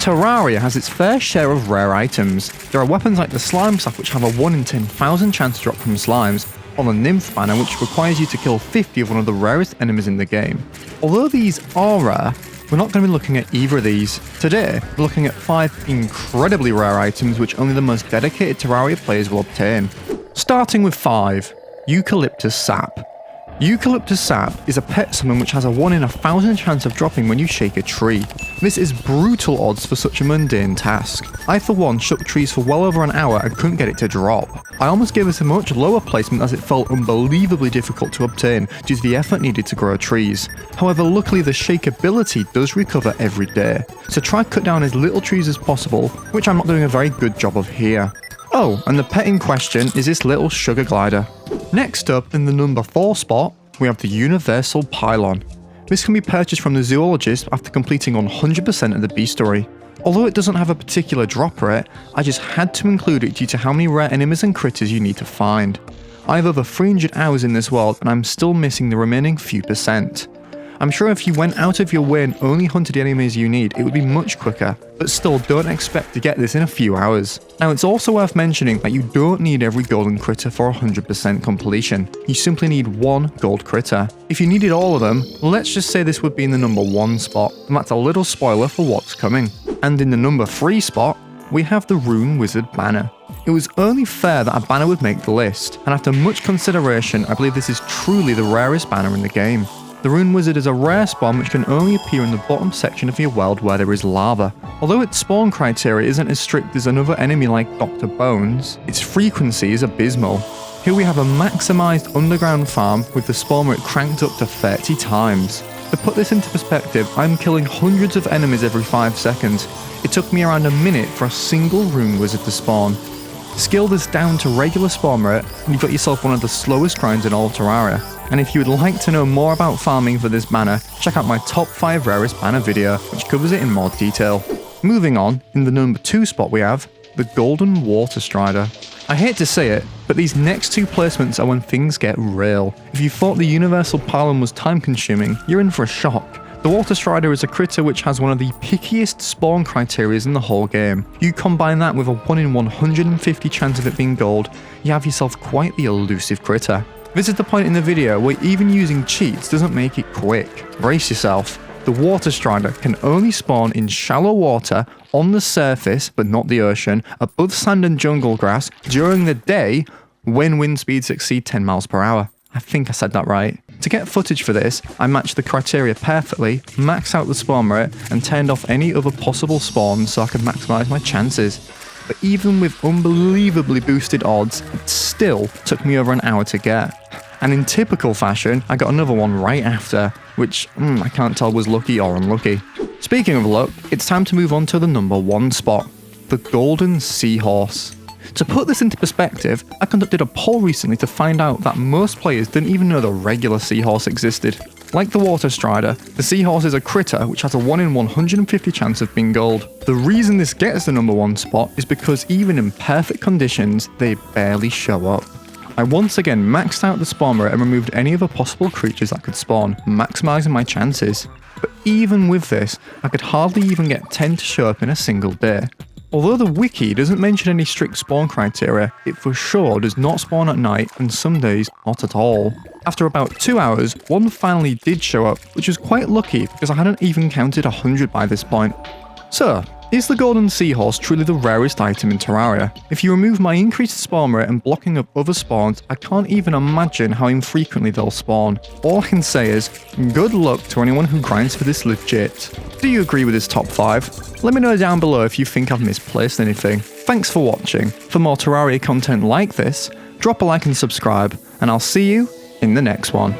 Terraria has its fair share of rare items. There are weapons like the Slime Sap which have a 1 in 10,000 chance to drop from slimes, or the Nymph Banner which requires you to kill 50 of one of the rarest enemies in the game. Although these are rare, we're not going to be looking at either of these. Today, we're looking at 5 incredibly rare items which only the most dedicated Terraria players will obtain. Starting with 5, Eucalyptus Sap. Eucalyptus Sap is a pet summon which has a 1 in 1,000 chance of dropping when you shake a tree. This is brutal odds for such a mundane task. I for one shook trees for well over an hour and couldn't get it to drop. I almost gave it a much lower placement as it felt unbelievably difficult to obtain due to the effort needed to grow trees. However, luckily the shakeability does recover every day, so try cut down as little trees as possible, which I'm not doing a very good job of here. Oh, and the pet in question is this little sugar glider. Next up, in the number 4 spot, we have the Universal Pylon. This can be purchased from the zoologist after completing 100% of the bee story. Although it doesn't have a particular drop rate, I just had to include it due to how many rare enemies and critters you need to find. I have over 300 hours in this world and I'm still missing the remaining few percent. I'm sure if you went out of your way and only hunted the enemies you need, it would be much quicker, but still don't expect to get this in a few hours. Now it's also worth mentioning that you don't need every golden critter for 100% completion, you simply need 1 gold critter. If you needed all of them, let's just say this would be in the number 1 spot, and that's a little spoiler for what's coming. And in the number 3 spot, we have the Rune Wizard Banner. It was only fair that a banner would make the list, and after much consideration I believe this is truly the rarest banner in the game. The Rune Wizard is a rare spawn which can only appear in the bottom section of your world where there is lava. Although its spawn criteria isn't as strict as another enemy like Dr. Bones, its frequency is abysmal. Here we have a maximised underground farm with the spawn rate cranked up to 30 times. To put this into perspective, I'm killing hundreds of enemies every 5 seconds. It took me around a minute for a single Rune Wizard to spawn. Scale this down to regular spawn rate and you've got yourself one of the slowest grinds in all Terraria. And if you would like to know more about farming for this banner, check out my top 5 rarest banner video, which covers it in more detail. Moving on, in the number 2 spot we have the Golden Water Strider. I hate to say it, but these next 2 placements are when things get real. If you thought the Universal Pylon was time consuming, you're in for a shock. The Water Strider is a critter which has one of the pickiest spawn criteria in the whole game. You combine that with a 1 in 150 chance of it being gold, you have yourself quite the elusive critter. This is the point in the video where even using cheats doesn't make it quick. Brace yourself. The Water Strider can only spawn in shallow water, on the surface but not the ocean, above sand and jungle grass, during the day, when wind speeds exceed 10 miles per hour. I think I said that right. To get footage for this, I matched the criteria perfectly, maxed out the spawn rate, and turned off any other possible spawns so I could maximise my chances. But even with unbelievably boosted odds, it still took me over an hour to get. And in typical fashion, I got another one right after, which I can't tell was lucky or unlucky. Speaking of luck, it's time to move on to the number 1 spot, the Golden Seahorse. To put this into perspective, I conducted a poll recently to find out that most players didn't even know the regular Seahorse existed. Like the Water Strider, the Seahorse is a critter which has a 1 in 150 chance of being gold. The reason this gets the number 1 spot is because even in perfect conditions, they barely show up. I once again maxed out the spawn rate and removed any other possible creatures that could spawn, maximising my chances. But even with this, I could hardly even get 10 to show up in a single day. Although the wiki doesn't mention any strict spawn criteria, it for sure does not spawn at night and some days not at all. After about 2 hours, one finally did show up, which was quite lucky because I hadn't even counted 100 by this point. So, is the Golden Seahorse truly the rarest item in Terraria? If you remove my increased spawn rate and blocking up other spawns, I can't even imagine how infrequently they'll spawn. All I can say is, good luck to anyone who grinds for this legit. Do you agree with this top 5? Let me know down below if you think I've misplaced anything. Thanks for watching. For more Terraria content like this, drop a like and subscribe, and I'll see you in the next one.